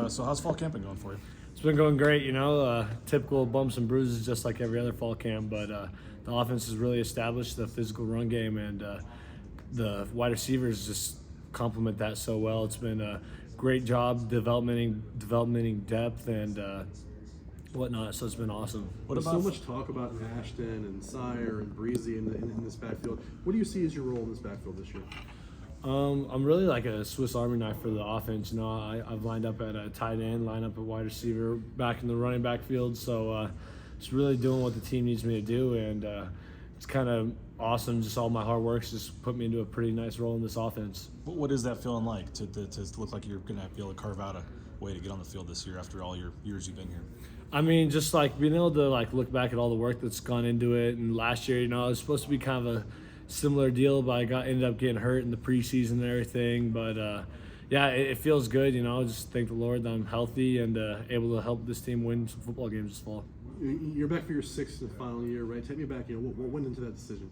So how's fall camp been going for you? It's been going great, typical bumps and bruises just like every other fall camp, but the offense is really established, the physical run game, and the wide receivers just complement that so well. It's been a great job developing depth and whatnot, so it's been awesome. There's so much talk about Ashton and Sire and Breezy in this backfield. What do you see as your role in this backfield this year? I'm really like a Swiss Army knife for the offense. I've lined up at a tight end, lined up at wide receiver, back in the running back field. So it's really doing what the team needs me to do, and it's kind of awesome. Just all my hard work's just put me into a pretty nice role in this offense. What is that feeling like to look like you're going to be able to carve out a way to get on the field this year after all your years you've been here? I mean, just like being able to like look back at all the work that's gone into it. And last year, it was supposed to be kind of a similar deal, but I ended up getting hurt in the preseason and everything. But yeah, it feels good. Just thank the Lord that I'm healthy and able to help this team win some football games this fall. You're back for your sixth and final year, right? Take me back. What went into that decision?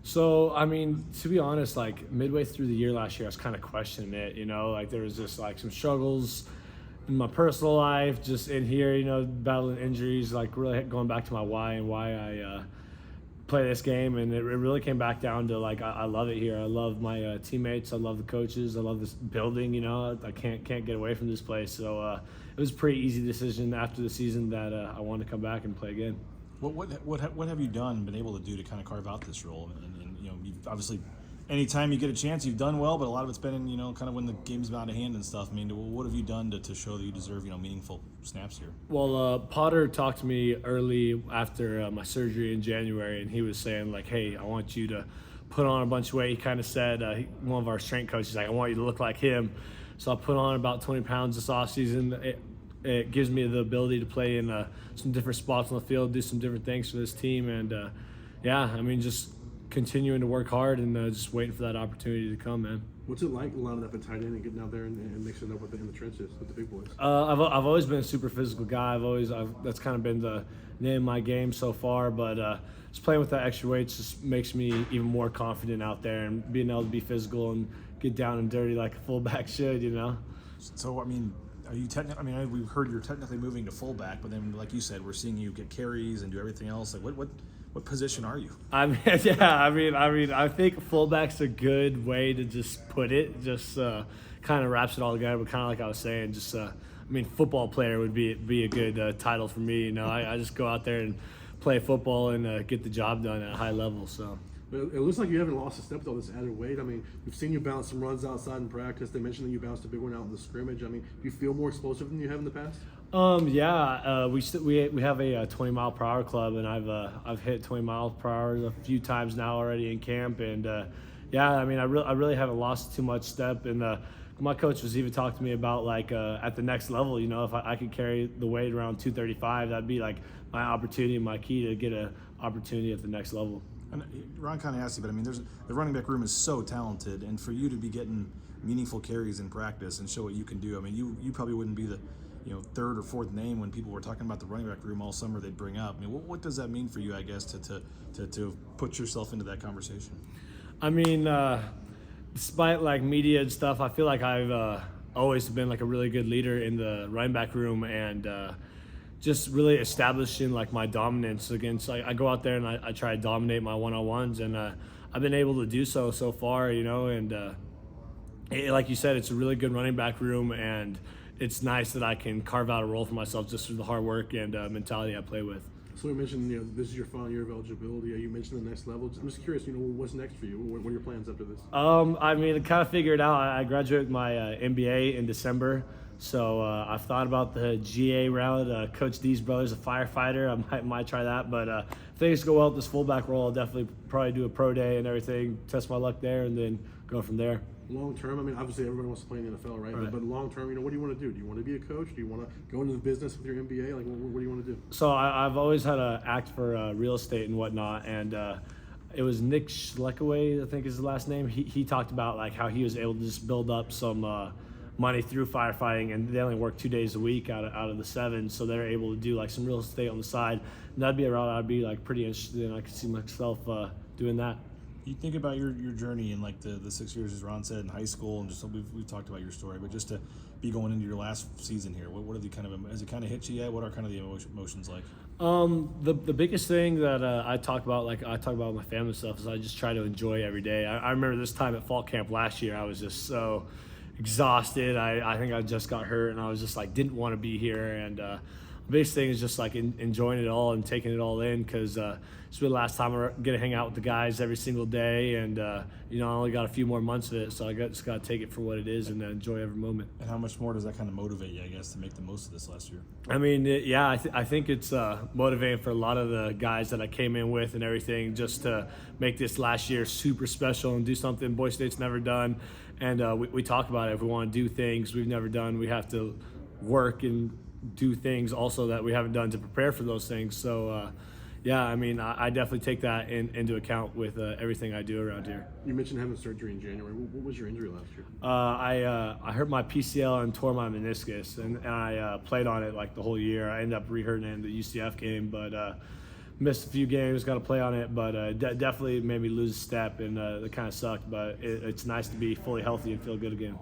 So, I mean, to be honest, like midway through the year last year, I was kind of questioning it. Like there was just like some struggles in my personal life, just in here, battling injuries, like really going back to my why and why I play this game. And it really came back down to like, I love it here. I love my teammates. I love the coaches. I love this building, I can't get away from this place. So it was a pretty easy decision after the season that I wanted to come back and play again. What have you been able to do to kind of carve out this role? And you've obviously, anytime you get a chance, you've done well, but a lot of it's been in, kind of when the game's out of hand and stuff. I mean, what have you done to show that you deserve, meaningful snaps here? Well, Potter talked to me early after my surgery in January, and he was saying, like, hey, I want you to put on a bunch of weight. He kind of said, one of our strength coaches, like, I want you to look like him. So I put on about 20 pounds this offseason. It gives me the ability to play in some different spots on the field, do some different things for this team. And, just continuing to work hard and just waiting for that opportunity to come, man. What's it like lining up at tight end and getting out there and mixing up in the trenches with the big boys? I've always been a super physical guy. That's kind of been the name of my game so far. But just playing with that extra weight just makes me even more confident out there and being able to be physical and get down and dirty like a fullback should, So, I mean, are you we've heard you're technically moving to fullback, but then, like you said, we're seeing you get carries and do everything else. Like, what position are you? I think fullback's a good way to just put it. Just kind of wraps it all together. But kind of like I was saying, just football player would be a good title for me. I just go out there and play football and get the job done at a high level. So. It looks like you haven't lost a step with all this added weight. We've seen you bounce some runs outside in practice. They mentioned that you bounced a big one out in the scrimmage. Do you feel more explosive than you have in the past? We have a 20-mile-per-hour club, and I've hit 20 miles per hour a few times now already in camp. And I really haven't lost too much step. And my coach was even talking to me about like at the next level, if I could carry the weight around 235, that'd be like my opportunity, my key to get an opportunity at the next level. And Ron kind of asked you, but the running back room is so talented, and for you to be getting meaningful carries in practice and show what you can do, you probably wouldn't be the third or fourth name when people were talking about the running back room all summer they'd bring up. What does that mean for you, I guess, to put yourself into that conversation? Despite like media and stuff, I feel like I've always been like a really good leader in the running back room and just really establishing like my dominance against. I go out there and I try to dominate my one-on-ones, and I've been able to do so far, and like you said, it's a really good running back room, and it's nice that I can carve out a role for myself just through the hard work and mentality I play with. So we mentioned, this is your final year of eligibility. You mentioned the next level. I'm just curious, what's next for you? What are your plans after this? I kind of figured out. I graduated my MBA in December. So I've thought about the GA route. Coach D's brother's a firefighter. I might try that. But if things go well with this fullback role, I'll definitely probably do a pro day and everything, test my luck there, and then go from there. Long term, obviously everybody wants to play in the NFL, right? But long term, what do you want to do? Do you want to be a coach? Do you want to go into the business with your MBA? Like, what do you want to do? So I've always had an act for real estate and whatnot, and it was Nick Schleckaway, I think is his last name. He talked about like how he was able to just build up some money through firefighting, and they only work 2 days a week out of the 7, so they're able to do like some real estate on the side. And that'd be a route I'd be like pretty interested in. I could see myself doing that. You think about your journey in like the 6 years, as Ron said, in high school, and just we've talked about your story, but just to be going into your last season here? What are the kind of, has it kind of hit you yet? What are kind of the emotions like? The biggest thing that I talk about, like I talk about with my family stuff, is I just try to enjoy every day. I remember this time at fall camp last year, I was just so exhausted. I think I just got hurt, and I was just like didn't want to be here. And the biggest thing is just like enjoying it all and taking it all in, because it's the last time I get to hang out with the guys every single day, and I only got a few more months of it, so I just got to take it for what it is and enjoy every moment. And how much more does that kind of motivate you, I guess, to make the most of this last year? I mean, I think it's motivating for a lot of the guys that I came in with and everything, just to make this last year super special and do something Boise State's never done. And we talk about it. If we want to do things we've never done, we have to work and do things also that we haven't done to prepare for those things. So, I mean, I definitely take that into account with everything I do around here. You mentioned having surgery in January. What was your injury last year? I hurt my PCL and tore my meniscus, and I played on it like the whole year. I ended up re-hurting it in the UCF game, but missed a few games, got to play on it, but definitely made me lose a step, and it kind of sucked, but it's nice to be fully healthy and feel good again.